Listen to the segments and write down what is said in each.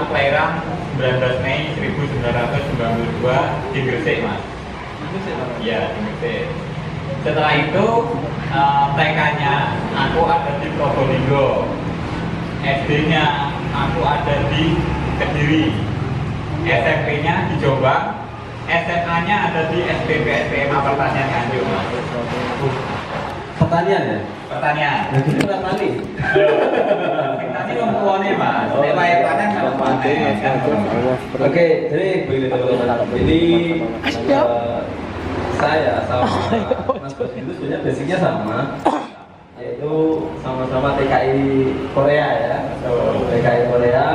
aku kelahiran 19 Mei 1992 di Gresik, Mas. Iya, di Gresik. Setelah itu TK-nya aku ada di Probolinggo, SD-nya aku ada di Kediri, SMP-nya di Jombang, SMA-nya ada di SPP SMA Pertanian Nganjuk, Mas. Pertanian ya? Pertanian. Nah, jadi petani. Nanti ngomongnya, Mas. Lewat panen sama panen. Oke, jadi begini teman-teman. Jadi saya sama Mas Bos itu sebenarnya basicnya sama, yaitu sama-sama TKI Korea ya. TKI Korea,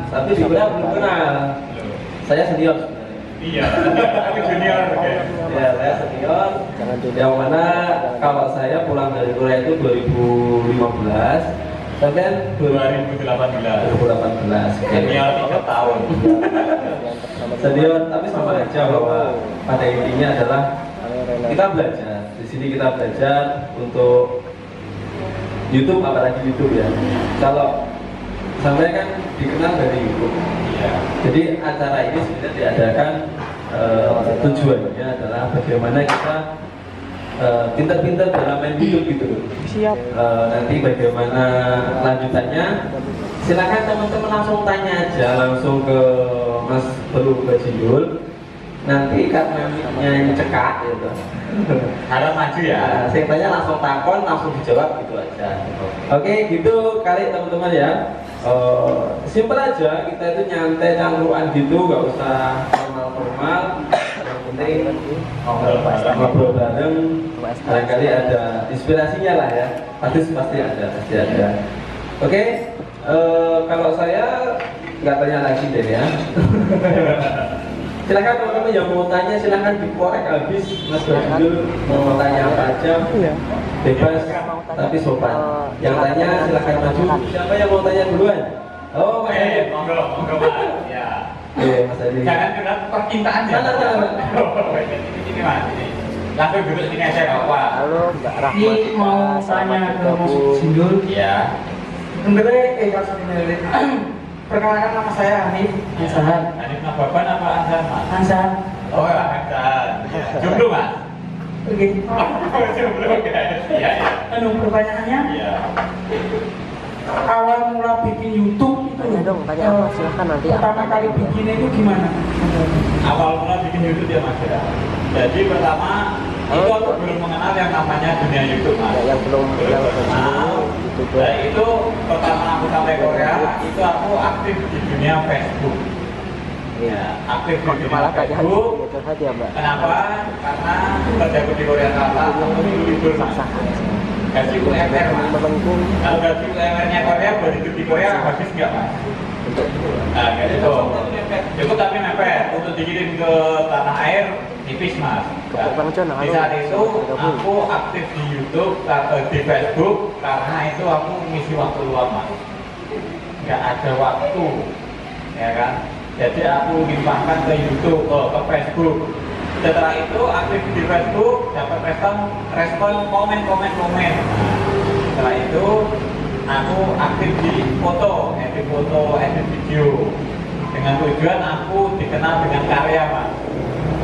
tapi di Korea belum kenal. Saya senior sebenarnya. Iya, aku junior. Ya, saya senior. Yang mana kalau saya pulang dari Korea itu 2015, sampai 2018. Senior 3 tahun. Senior, tapi sama aja bahwa pada intinya adalah kita belajar. Di sini kita belajar untuk YouTube, apalagi YouTube ya. Kalau sampai kan dikenal dari YouTube. Jadi acara ini sebenarnya diadakan tujuannya adalah bagaimana kita pintar-pintar dalam main YouTube gitu. Siap. Nanti bagaimana lanjutannya? Silakan teman-teman langsung tanya aja langsung ke Mas Belu Bajinul. Nanti kan memiknya cekak gitu. Harus maju ya. Saya tanya langsung takon, langsung dijawab gitu aja. Oke, gitu kali teman-teman ya. Simpel aja, kita itu nyantai cangkruan gitu, nggak usah formal-formal. Yang penting ngobrol bareng, barangkali ada inspirasinya lah ya. Pasti ada. Oke, kalau saya nggak tanya lagi deh ya. Silakan teman-teman yang mau tanya silakan dikorek habis. Mas Bajul mau tanya apa aja bebas tapi sopan. Yang tanya silakan maju. Siapa yang mau tanya duluan? Oh, Mas Adi. Monggo Mas. Ya. Mas Adi. Jangan kena percintaan ya. Ini Mas. Langsung duduk sini aja nggak apa. Halo, Mbak Rahmat. Ini mau tanya ke Mas Sindul. Ya. Perkenalkan nama saya Hanif Ansahan. Hanif Nababan apa Ansan, Mas? Ansahan. Oh, Ansan. Jomblo, Mas? Oke. Jomblo, guys. Iya. Pertanyaannya, Iya. awal mula bikin YouTube itu Tanya dong, tanya apa? Silahkan nanti. pertama kali bikinnya itu gimana? Awal mula bikin YouTube ya, Mas ya. Jadi pertama itu aku belum mengenal yang namanya dunia YouTube, Mas. Yang belum kenal. YouTuber. Nah, itu pertama aku sampai Korea, itu aku aktif di dunia Facebook. Ya, aktif di dunia Malah tanya Facebook. gitu saja, Mbak. Kenapa? Karena kerjaku di Korea Selatan, aku libur, Mas. Gaji UMR, Mas. Melengkung Kalau gaji UMR-nya Korea buat hidup di Korea habis nggak, Mas? untuk Nah, kayak gitu. Cukup tapi mepet untuk dikirim ke tanah air tipis, Mas. Bang John, Di saat itu aku aktif di YouTube, di Facebook karena itu aku ngisi waktu luang, Mas. Nggak ada waktu, ya kan? Jadi aku limpahkan ke YouTube, ke Facebook. Setelah itu aktif di Facebook, dapat respon komen. Setelah itu aku aktif di edit video dengan tujuan aku dikenal dengan karya, Mas.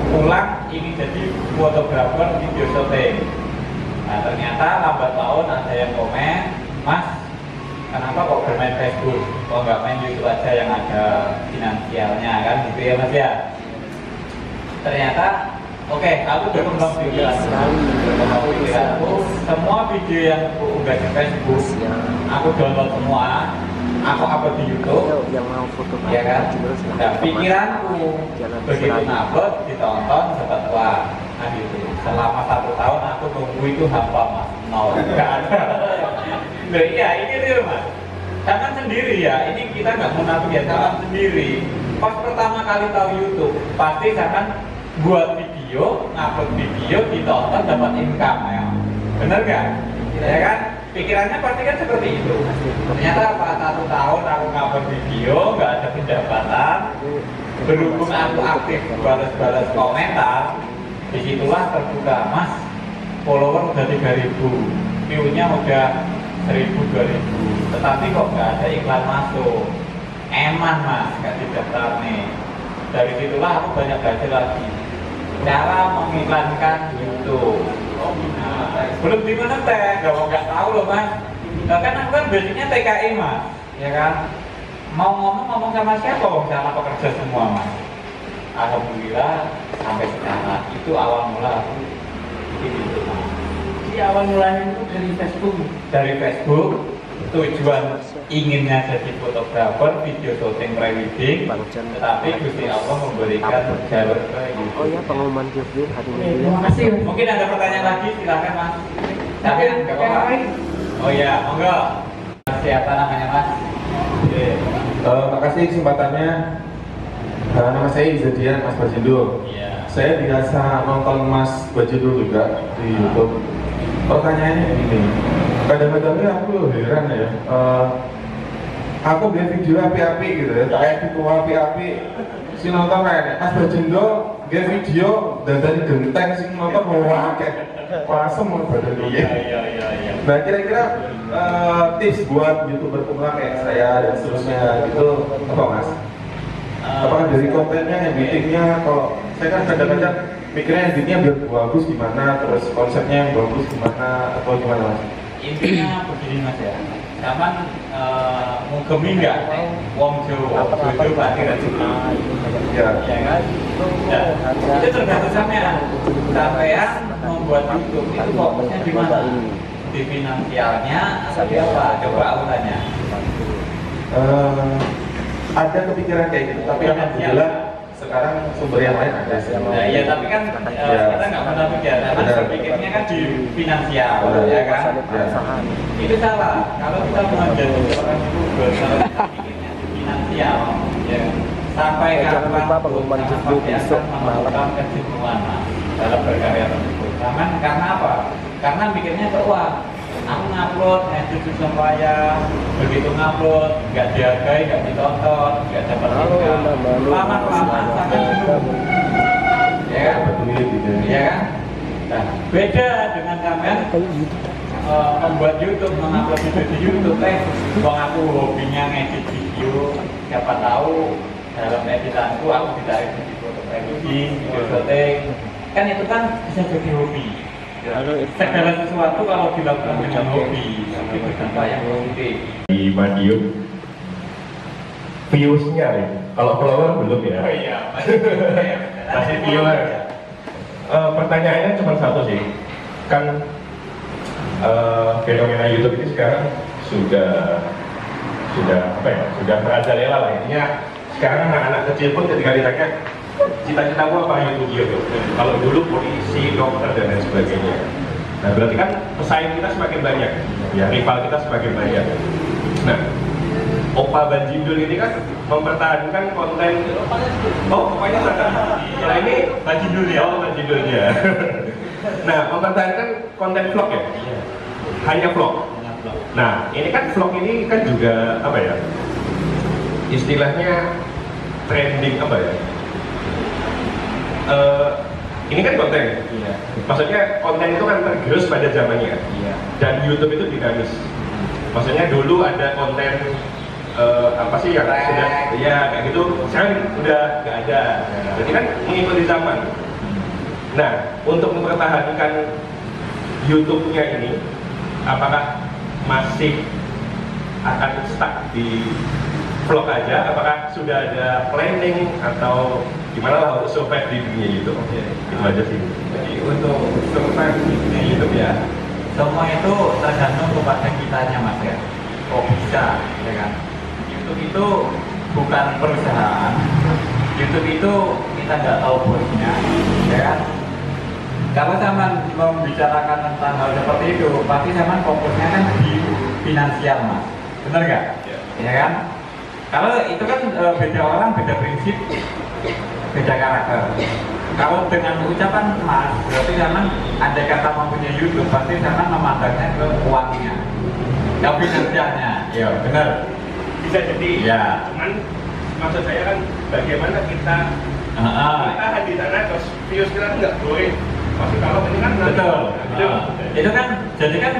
Pulang ini jadi fotografer video shooting. Nah, ternyata lambat laun ada yang komen, Mas, kenapa kok bermain Facebook? Kok nggak main YouTube aja yang ada finansialnya, kan gitu ya, Mas ya? Ternyata oke, aku berkembang pikiran. Semua video yang aku unggah di Facebook, aku download semua, aku upload di YouTube, yang mau foto ya kan? Nah, pikiranku begitu upload, ditonton, dapat uang. Nah gitu. Selama 1 tahun aku tunggu itu hampa, Mas. Nol, nggak ada. Loh iya, ini real, Mas. Jangan sendiri ya, ini kita nggak munafik ya, jangan sendiri. Pas pertama kali tahu YouTube, pasti jangan buat video, ngupload video, ditonton, dapat income ya. Bener nggak? Ya kan? Pikirannya pasti kan seperti itu. Ternyata pas 1 tahun aku ngupload video, nggak ada pendapatan. Berhubung aku aktif balas-balas komentar, disitulah terbuka, Mas, follower udah 3.000, view-nya udah 1.000, 2.000, tetapi kok nggak ada iklan masuk. eman mas, nggak didaftar nih. Dari situlah aku banyak belajar lagi cara mengiklankan YouTube. Belum di mana teh, nggak tahu loh mas. Nah, kan aku kan basicnya TKI mas, ya kan. Mau ngomong sama siapa? Sama pekerja semua mas. Alhamdulillah sampai sekarang itu awal mula aku bikin YouTube mas. Jadi awal mulanya itu dari Facebook. Dari Facebook, tujuan inginnya jadi fotografer, video syuting pre-wedding, Bang Jan. tetapi Gusti Allah memberikan jalur ke Oh YouTube. ya, pengumuman giveaway hari Oke, ini ya. terima kasih. Mungkin ada pertanyaan lagi, silakan mas. Tapi nggak apa-apa. Oh iya, monggo. Siapa namanya mas? Oke. Makasih kesempatannya. Nama saya Izadian, Mas Bajindo. Iya. Saya biasa nonton Mas Bajindo juga di YouTube. Pertanyaannya ini, kadang-kadang aku heran ya. Aku bikin video api-api gitu ya, kayak gitu api-api. Si nonton kayak Mas Bajindo, bikin video dan dari genteng si nonton wah kayak pasem badan dia. Iya. Nah kira-kira tips buat youtuber pemula kayak saya dan seterusnya gitu apa mas? Apakah dari kontennya, editingnya, kalau saya kan kadang-kadang mikirnya editnya biar bagus gimana, terus konsepnya yang bagus gimana, atau gimana mas? Intinya begini mas ya, zaman mugemi nggak, wong Jawa, Jojo pasti rezeki, Ya, ya kan? Nah, itu tergantung sampean. Sampean membuat YouTube itu fokusnya di mana? Di finansialnya atau di apa? Coba aku tanya. ada kepikiran kayak gitu, tapi alhamdulillah sekarang sumber yang lain ada sih. Nah, iya tapi kan kita nggak pernah pikir, karena Benar. berpikirnya kan di finansial, Benar. ya kan? Usaha. Itu salah. Kalau kita mau jadi seorang youtuber, kalau kita pikirnya di finansial, ya sampai Jangan lupa kapan pengumuman pasti giveaway akan besok menemukan malam. kejenuhan Mas, dalam berkarya tersebut. Karena apa? Karena mikirnya ke uang. Aku ngupload, ngedit susah payah, begitu ngupload, nggak dihargai, nggak ditonton, nggak dapat Halo, income. Mbak Lu. Lama-kelamaan sampai jenuh. Ya kan? Dapat duit gitu. Ya kan? Nah, beda dengan kalian membuat YouTube, mengupload video di YouTube. Bang aku hobinya ngedit video, siapa tahu dalam editanku aku bisa edit foto editing, video syuting. Kan itu kan bisa jadi hobi. Halo, Irfan. Segala sesuatu kalau dilakukan dengan hobi, itu berdampak yang positif. Di Madiun viewsnya nih, kalau follower belum ya, Oh iya, masih viewer. Pertanyaannya cuma satu sih, kan fenomena YouTube ini sekarang sudah apa ya, sudah merajalela lah. Intinya sekarang anak-anak kecil pun ketika ditanya cita-citamu apa YouTube. Kalau dulu polisi, dokter dan lain sebagainya. Nah berarti kan pesaing kita semakin banyak, ya rival kita semakin banyak. Nah, Opa Banjindul ini kan mempertahankan konten. Oh, pokoknya sana. Nah ini Banjindul ya? Oh, Banjindulnya. Nah, mempertahankan konten vlog ya. Hanya vlog. Nah, ini kan vlog ini kan juga apa ya? Istilahnya trending apa ya? Ini kan konten. Iya. Maksudnya konten itu kan tergerus pada zamannya. Iya. Dan YouTube itu dinamis. Maksudnya dulu ada konten apa sih yang sudah, ya kayak gitu. Sekarang udah nggak ada. Jadi kan mengikuti zaman. Nah, untuk mempertahankan YouTube-nya ini, apakah masih akan stuck di vlog aja? Apakah sudah ada planning atau gimana lah untuk survive di dunia YouTube? Itu aja sih. Jadi untuk survive di dunia YouTube ya, semua itu tergantung kepada kitanya mas ya. Oh bisa, ya kan? YouTube itu bukan perusahaan. YouTube itu kita nggak tahu bosnya, ya kan? Kalau zaman membicarakan tentang hal seperti itu, pasti zaman fokusnya kan di finansial mas, benar nggak? Ya kan? Kalau itu kan beda orang, beda prinsip, beda karakter. Kalau dengan ucapan mas, berarti zaman ada kata mempunyai YouTube, pasti zaman memandangnya ke uangnya, ke finansialnya. Ya benar. Bisa jadi. Ya. Cuman maksud saya kan bagaimana kita kita di sana terus views kita nggak boleh. Maksud kalau ini kan nanti- Betul. Gitu. Itu kan, jadi kan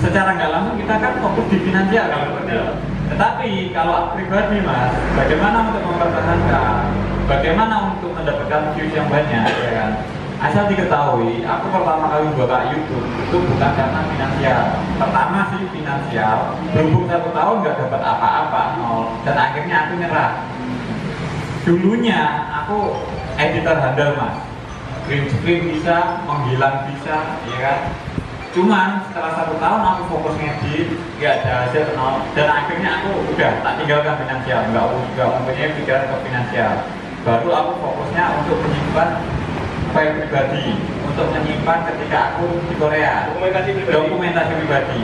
secara nggak langsung kita kan fokus di finansial kalau Betul. Tetapi kalau pribadi mas, bagaimana untuk mempertahankan, bagaimana untuk mendapatkan views yang banyak, ya kan? Asal diketahui, aku pertama kali buka YouTube itu bukan karena finansial. Pertama sih finansial, berhubung 1 tahun nggak dapat apa-apa, nol, dan akhirnya aku nyerah. Dulunya aku editor handal mas, green screen bisa, menghilang bisa, ya kan? Cuman setelah 1 tahun aku fokus ngedit, nggak ada hasil nol, dan akhirnya aku udah tak tinggalkan finansial, nggak mempunyai pikiran ke finansial. Baru aku fokusnya untuk menyimpan file pribadi, untuk menyimpan ketika aku di Korea, dokumentasi pribadi.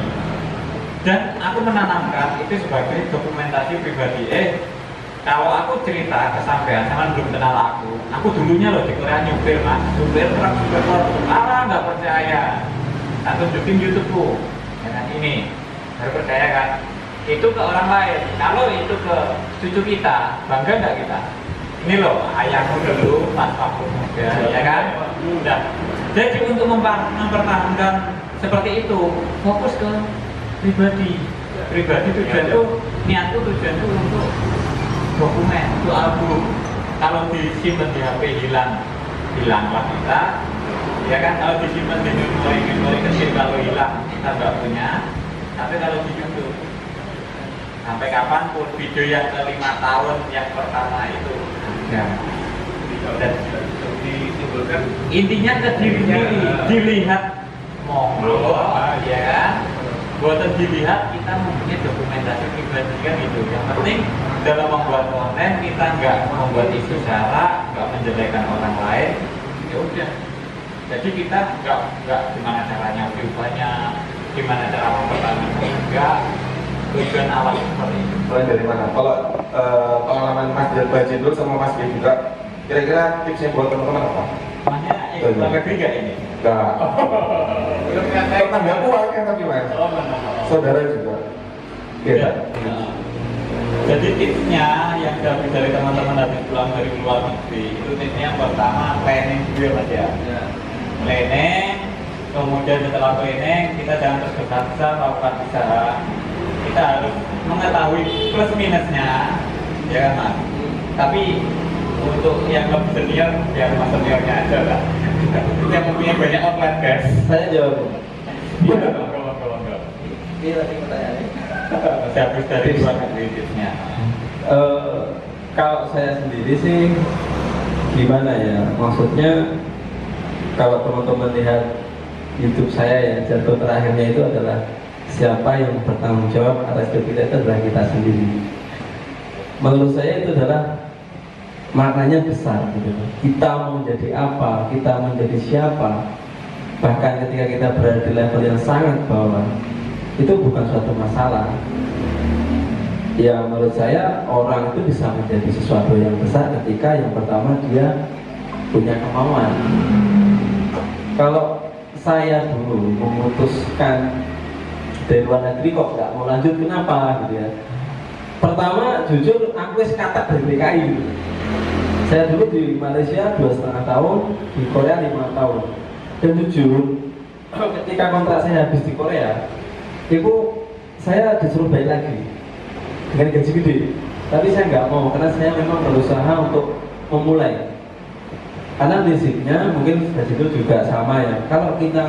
Dan aku menanamkan itu sebagai dokumentasi pribadi. Kalau aku cerita ke sampean, sampean belum kenal aku dulunya loh di Korea nyupir mas, supir truk, nggak percaya. Tak tunjukin YouTubeku, dengan ini, baru percaya kan? Itu ke orang lain. Kalau itu ke cucu kita, bangga nggak kita? Ini loh, ayahmu dulu pas waktu muda, ya kan? Udah. Jadi untuk mempertahankan seperti itu, fokus ke pribadi. Pribadi tujuan itu, niatku tujuan itu untuk dokumen, untuk album. Kalau disimpan di HP hilanglah kita. Ya kan, kalau disimpan di memori kecil, kalau hilang kita nggak punya. Tapi kalau di YouTube, sampai kapanpun video yang ke 5 tahun yang pertama itu ya. Dan ditimbulkan intinya ke diri sendiri, dilihat monggo, ya kan? Buatan dilihat kita mempunyai dokumentasi pribadi kan itu. Yang penting dalam membuat konten kita nggak membuat isu sara, nggak menjelekkan orang lain. Ya udah. Jadi kita nggak gimana caranya view banyak, gimana cara mempertahankan, enggak. Tujuan awal seperti itu. Mulai dari mana? Kalau pengalaman Mas Bajendul sama Mas B juga, kira-kira tipsnya buat teman-teman apa? Namanya keluarga ketiga ini? Enggak. Tetangga kuat kan tapi Mas? Saudara juga. Beda. Jadi tipsnya yang dapat dari teman-teman habis pulang dari luar negeri itu tipsnya yang pertama planning dulu aja. Planning, kemudian setelah planning kita jangan tergesa-gesa melakukan usaha. Kita harus mengetahui plus minusnya, ya kan mas. Tapi untuk yang lebih senior, ya mas seniornya aja lah. Yang mempunyai banyak outlet guys. Saya jawab. Iya, enggak. Ini tadi pertanyaannya. Habis dari luar negeri tipsnya. Kalau saya sendiri sih gimana ya? Maksudnya kalau teman-teman lihat YouTube saya ya, jatuh terakhirnya itu adalah siapa yang bertanggung jawab atas hidup kita itu adalah kita sendiri. Menurut saya itu adalah maknanya besar gitu. Kita mau jadi apa, kita menjadi siapa, bahkan ketika kita berada di level yang sangat bawah, itu bukan suatu masalah. Ya menurut saya orang itu bisa menjadi sesuatu yang besar ketika yang pertama dia punya kemauan. Kalau saya dulu memutuskan dari luar negeri kok nggak mau lanjut, kenapa gitu ya? Pertama jujur aku katak dari DKI gitu. Saya dulu di Malaysia 2,5 tahun, di Korea 5 tahun. Dan jujur ketika kontrak saya habis di Korea, itu saya disuruh balik lagi dengan gaji gede. Tapi saya nggak mau karena saya memang berusaha untuk memulai. Karena prinsipnya mungkin dari itu juga sama ya. Kalau kita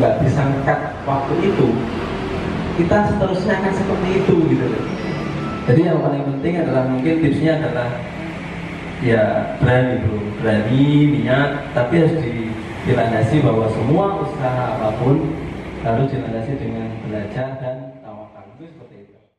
nggak bisa cut waktu itu, kita seterusnya akan seperti itu gitu. Jadi yang paling penting adalah mungkin tipsnya adalah ya berani bro, berani niat, tapi harus dilandasi bahwa semua usaha apapun harus dilandasi dengan belajar dan